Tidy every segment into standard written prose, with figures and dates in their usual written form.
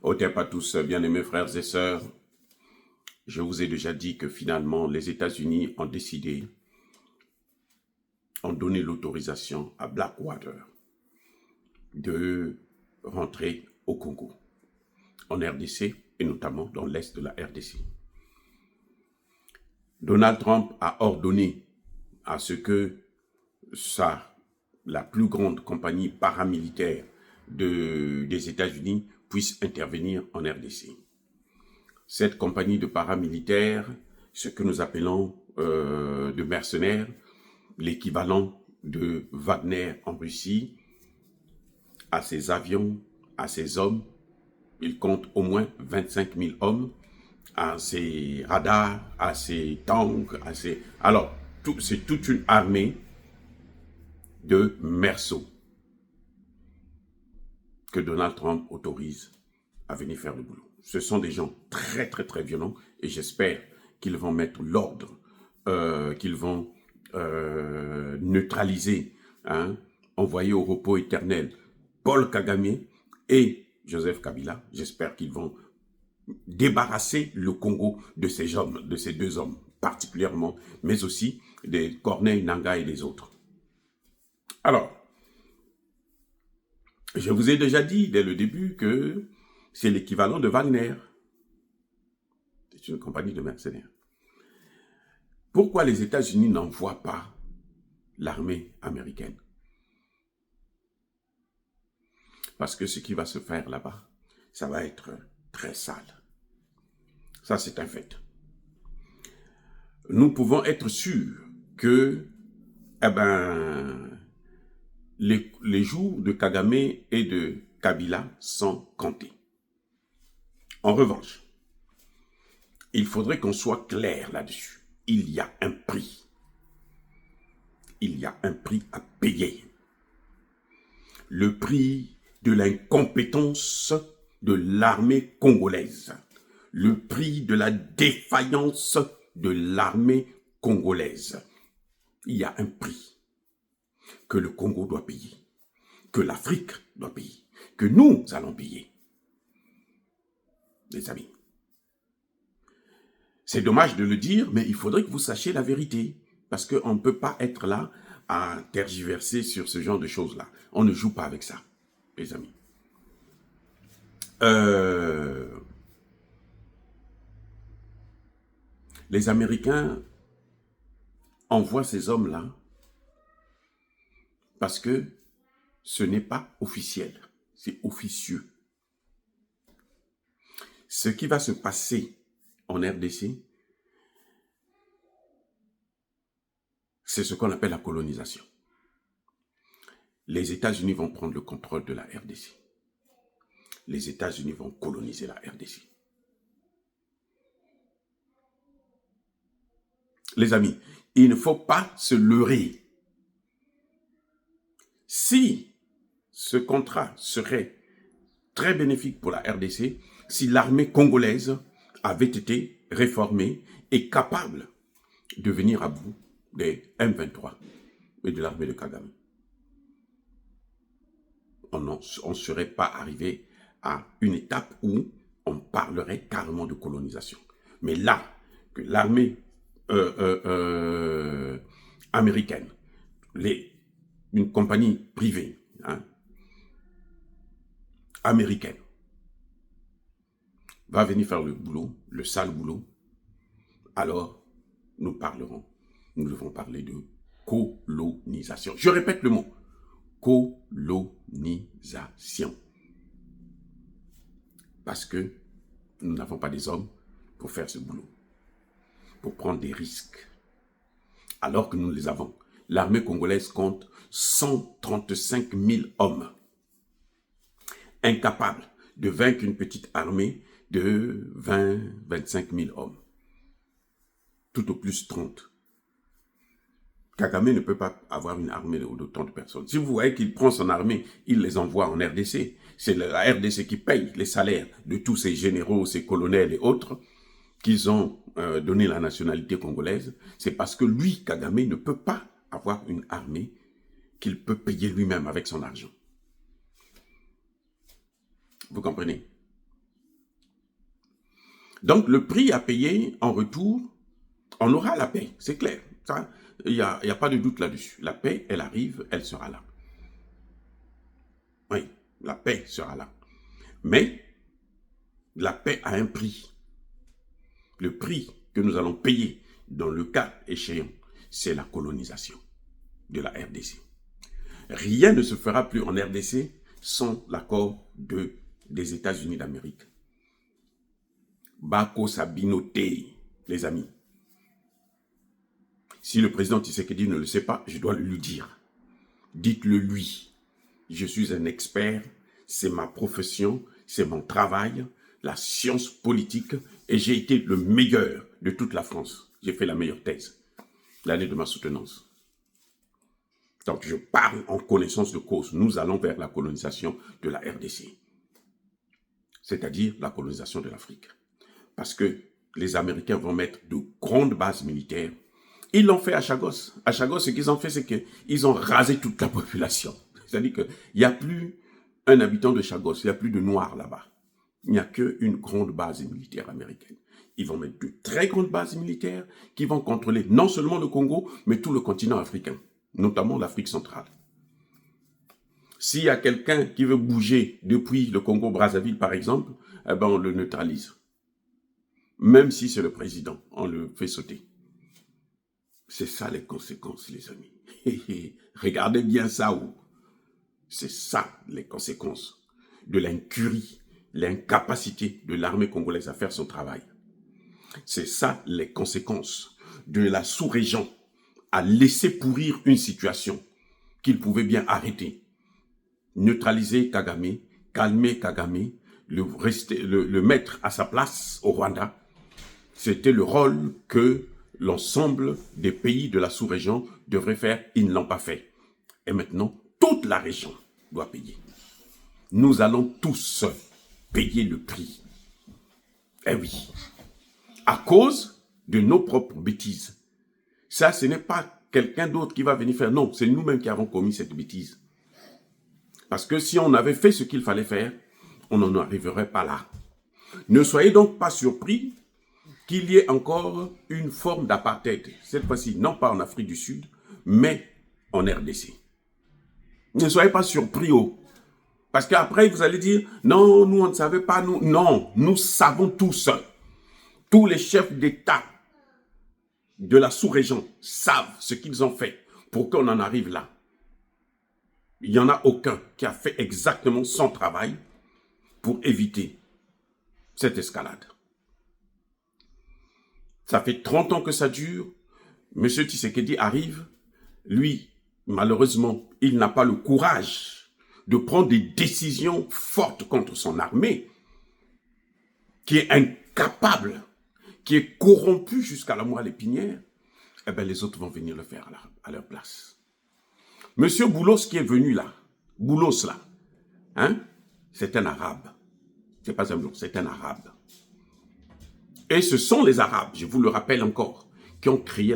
Otep à tous, bien-aimés frères et sœurs. Je vous ai déjà dit que finalement, les États-Unis ont décidé, ont donné l'autorisation à Blackwater de rentrer au Congo, en RDC et notamment dans l'est de la RDC. Donald Trump a ordonné à ce que la plus grande compagnie paramilitaire des États-Unis puisse intervenir en RDC. Cette compagnie de paramilitaires, ce que nous appelons de mercenaires, l'équivalent de Wagner en Russie, à ses avions, à ses hommes, il compte au moins 25 000 hommes, à ses radars, à ses tanks, Alors, c'est toute une armée de merceaux que Donald Trump autorise à venir faire le boulot. Ce sont des gens très, très, très violents et j'espère qu'ils vont mettre l'ordre, qu'ils vont neutraliser, envoyer au repos éternel Paul Kagame et Joseph Kabila. J'espère qu'ils vont débarrasser le Congo de ces deux hommes particulièrement, mais aussi des Corneille Nangaa et des autres. Alors, je vous ai déjà dit dès le début que c'est l'équivalent de Wagner. C'est une compagnie de mercenaires. Pourquoi les États-Unis n'envoient pas l'armée américaine? Parce que ce qui va se faire là-bas, ça va être très sale. Ça, c'est un fait. Nous pouvons être sûrs que les jours de Kagame et de Kabila sont comptés. En revanche, il faudrait qu'on soit clair là-dessus. Il y a un prix. Il y a un prix à payer. Le prix de l'incompétence de l'armée congolaise. Le prix de la défaillance de l'armée congolaise. Il y a un prix que le Congo doit payer, que l'Afrique doit payer, que nous allons payer. Les amis, c'est dommage de le dire, mais il faudrait que vous sachiez la vérité, parce qu'on ne peut pas être là à tergiverser sur ce genre de choses-là. On ne joue pas avec ça, les amis. Les Américains envoient ces hommes-là parce que ce n'est pas officiel, c'est officieux. Ce qui va se passer en RDC, c'est ce qu'on appelle la colonisation. Les États-Unis vont prendre le contrôle de la RDC. Les États-Unis vont coloniser la RDC. Les amis, il ne faut pas se leurrer. Si ce contrat serait très bénéfique pour la RDC, si l'armée congolaise avait été réformée et capable de venir à bout des M23 et de l'armée de Kagame, on ne serait pas arrivé à une étape où on parlerait carrément de colonisation. Mais là, que l'armée américaine, une compagnie privée américaine, va venir faire le boulot, le sale boulot, alors nous devons parler de colonisation. Je répète le mot, colonisation. Parce que nous n'avons pas des hommes pour faire ce boulot, pour prendre des risques, alors que nous les avons. L'armée congolaise compte 135 000 hommes, incapables de vaincre une petite armée de 20-25 000 hommes. Tout au plus 30. Kagame ne peut pas avoir une armée d'autant de personnes. Si vous voyez qu'il prend son armée, il les envoie en RDC. C'est la RDC qui paye les salaires de tous ces généraux, ces colonels et autres qu'ils ont donné la nationalité congolaise. C'est parce que lui, Kagame, ne peut pas avoir une armée qu'il peut payer lui-même avec son argent. Vous comprenez? Donc, le prix à payer en retour, on aura la paix, c'est clair. Ça, il n'y a pas de doute là-dessus. La paix, elle arrive, elle sera là. Oui, la paix sera là. Mais la paix a un prix. Le prix que nous allons payer dans le cas échéant, c'est la colonisation de la RDC. Rien ne se fera plus en RDC sans l'accord des États-Unis d'Amérique. Bako Sabinoté, les amis. Si le président Tshisekedi ne le sait pas, je dois le lui dire. Dites-le lui. Je suis un expert, c'est ma profession, c'est mon travail, la science politique, et j'ai été le meilleur de toute la France. J'ai fait la meilleure thèse l'année de ma soutenance. Donc je parle en connaissance de cause. Nous allons vers la colonisation de la RDC, c'est-à-dire la colonisation de l'Afrique. Parce que les Américains vont mettre de grandes bases militaires. Ils l'ont fait à Chagos. À Chagos, ce qu'ils ont fait, c'est qu'ils ont rasé toute la population. C'est-à-dire qu'il n'y a plus un habitant de Chagos, il n'y a plus de Noirs là-bas. Il n'y a qu'une grande base militaire américaine. Ils vont mettre de très grandes bases militaires qui vont contrôler non seulement le Congo, mais tout le continent africain, notamment l'Afrique centrale. S'il y a quelqu'un qui veut bouger depuis le Congo-Brazzaville, par exemple, eh ben on le neutralise. Même si c'est le président, on le fait sauter. C'est ça les conséquences, les amis. Regardez bien ça. C'est ça les conséquences de l'incurie, l'incapacité de l'armée congolaise à faire son travail. C'est ça les conséquences de la sous-région à laisser pourrir une situation qu'il pouvait bien arrêter. Neutraliser Kagame, calmer Kagame, le mettre à sa place au Rwanda. C'était le rôle que l'ensemble des pays de la sous-région devraient faire. Ils ne l'ont pas fait. Et maintenant, toute la région doit payer. Nous allons tous payer le prix. Eh oui. À cause de nos propres bêtises. Ça, ce n'est pas quelqu'un d'autre qui va venir faire. Non, c'est nous-mêmes qui avons commis cette bêtise. Parce que si on avait fait ce qu'il fallait faire, on n'en arriverait pas là. Ne soyez donc pas surpris qu'il y ait encore une forme d'apartheid. Cette fois-ci, non pas en Afrique du Sud, mais en RDC. Ne soyez pas surpris. Parce qu'après, vous allez dire, non, nous, on ne savait pas. Non, nous savons tous. Tous les chefs d'État de la sous-région savent ce qu'ils ont fait pour qu'on en arrive là. Il n'y en a aucun qui a fait exactement son travail pour éviter cette escalade. Ça fait 30 ans que ça dure. M. Tshisekedi arrive. Lui, malheureusement, il n'a pas le courage de prendre des décisions fortes contre son armée, qui est incapable, qui est corrompue jusqu'à la moelle épinière. Eh bien, les autres vont venir le faire à leur place. Monsieur Boulos qui est venu là, Boulos là, hein, c'est un arabe. C'est pas un blanc, c'est un arabe. Et ce sont les arabes, je vous le rappelle encore, qui ont créé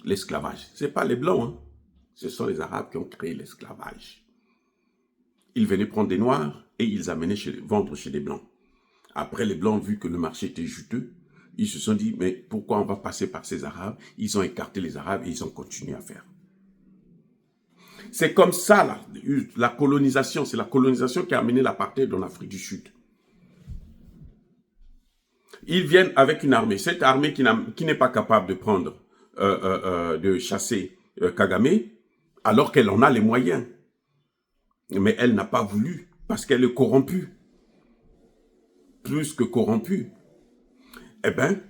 l'esclavage. Ce n'est pas les blancs, hein. Ce sont les arabes qui ont créé l'esclavage. Ils venaient prendre des noirs et ils amenaient vendre chez les blancs. Après, les blancs, vu que le marché était juteux, ils se sont dit, mais pourquoi on va passer par ces arabes? Ils ont écarté les arabes et ils ont continué à faire. C'est comme ça, là, la colonisation. C'est la colonisation qui a amené l'apartheid en Afrique du Sud. Ils viennent avec une armée. Cette armée qui n'est pas capable de prendre, de chasser Kagame, alors qu'elle en a les moyens. Mais elle n'a pas voulu, parce qu'elle est corrompue. Plus que corrompue. Eh bien,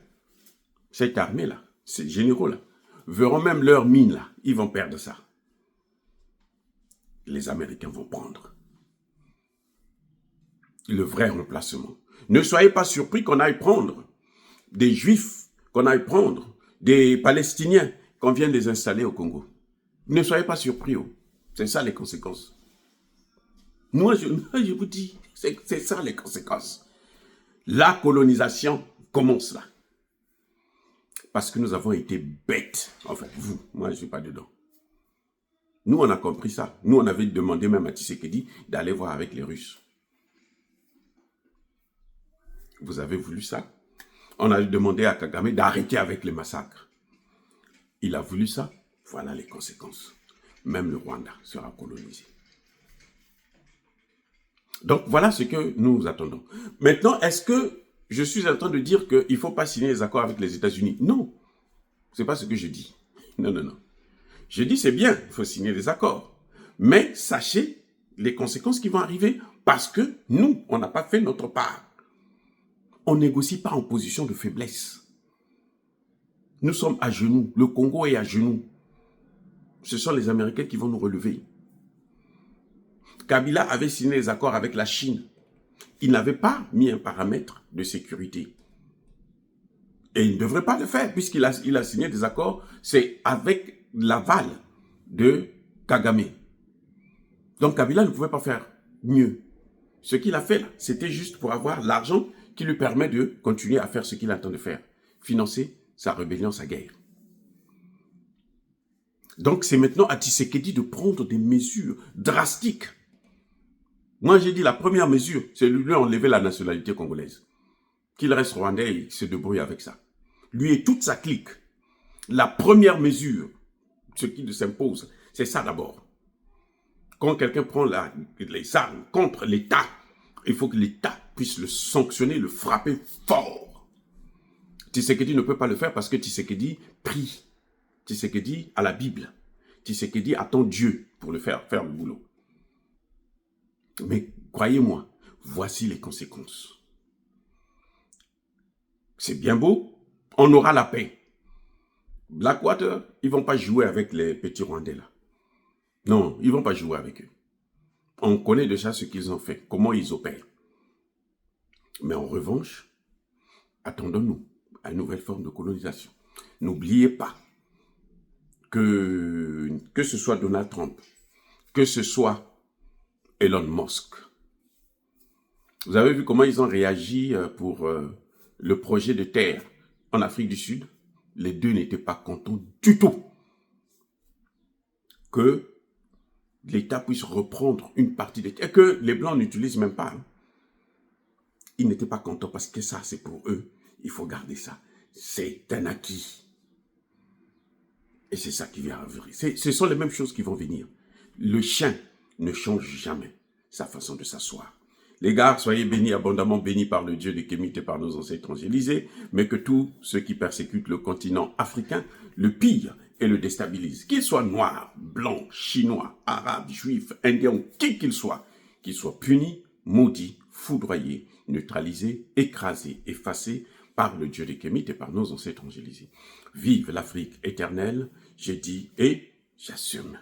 cette armée-là, ces généraux-là, verront même leur mine, là. Ils vont perdre ça. Les Américains vont prendre le vrai remplacement. Ne soyez pas surpris qu'on aille prendre des Juifs, qu'on aille prendre des Palestiniens, qu'on vienne les installer au Congo. Ne soyez pas surpris. C'est ça les conséquences. Moi, je vous dis, c'est ça les conséquences. La colonisation commence là. Parce que nous avons été bêtes. Enfin, vous, moi, je ne suis pas dedans. Nous, on a compris ça. Nous, on avait demandé même à Tshisekedi d'aller voir avec les Russes. Vous avez voulu ça? On a demandé à Kagame d'arrêter avec les massacres. Il a voulu ça, voilà les conséquences. Même le Rwanda sera colonisé. Donc voilà ce que nous attendons. Maintenant, est-ce que je suis en train de dire qu'il ne faut pas signer les accords avec les États-Unis? Non, ce n'est pas ce que je dis. Non, non, non. Je dis c'est bien, il faut signer les accords. Mais sachez les conséquences qui vont arriver parce que nous, on n'a pas fait notre part. On ne négocie pas en position de faiblesse. Nous sommes à genoux. Le Congo est à genoux. Ce sont les Américains qui vont nous relever. Kabila avait signé les accords avec la Chine. Il n'avait pas mis un paramètre de sécurité. Et il ne devrait pas le faire puisqu'il a signé des accords, c'est avec l'aval de Kagame. Donc Kabila ne pouvait pas faire mieux. Ce qu'il a fait là, c'était juste pour avoir l'argent qui lui permet de continuer à faire ce qu'il entend de faire. Financer sa rébellion, sa guerre. Donc c'est maintenant à Tshisekedi de prendre des mesures drastiques. Moi j'ai dit la première mesure, c'est lui enlever la nationalité congolaise. Qu'il reste rwandais et qu'il se débrouille avec ça. Lui et toute sa clique. La première mesure, ce qui s'impose, c'est ça d'abord. Quand quelqu'un prend les armes contre l'État, il faut que l'État puisse le sanctionner, le frapper fort. Tshisekedi ne peut pas le faire parce que Tshisekedi prie. Tshisekedi a la Bible. Tshisekedi attend Dieu pour le faire le boulot. Mais croyez-moi, voici les conséquences. C'est bien beau, on aura la paix. Blackwater, ils ne vont pas jouer avec les petits Rwandais là. Non, ils ne vont pas jouer avec eux. On connaît déjà ce qu'ils ont fait, comment ils opèrent. Mais en revanche, attendons-nous à une nouvelle forme de colonisation. N'oubliez pas que ce soit Donald Trump, que ce soit Elon Musk. Vous avez vu comment ils ont réagi pour le projet de terre en Afrique du Sud? Les deux n'étaient pas contents du tout que l'État puisse reprendre une partie des terres, que les Blancs n'utilisent même pas. Ils n'étaient pas contents parce que ça, c'est pour eux. Il faut garder ça. C'est un acquis. Et c'est ça qui vient arriver. Ce sont les mêmes choses qui vont venir. Le chien ne change jamais sa façon de s'asseoir. Les gars, soyez bénis, abondamment bénis par le Dieu de Kémite et par nos ancêtres évangélisés, mais que tous ceux qui persécutent le continent africain le pillent et le déstabilisent. Qu'ils soient noirs, blancs, chinois, arabes, juifs, indiens ou qui qu'ils soient punis, maudits, foudroyés, neutralisés, écrasés, effacés par le Dieu de Kémite et par nos ancêtres évangélisés. Vive l'Afrique éternelle, j'ai dit et j'assume.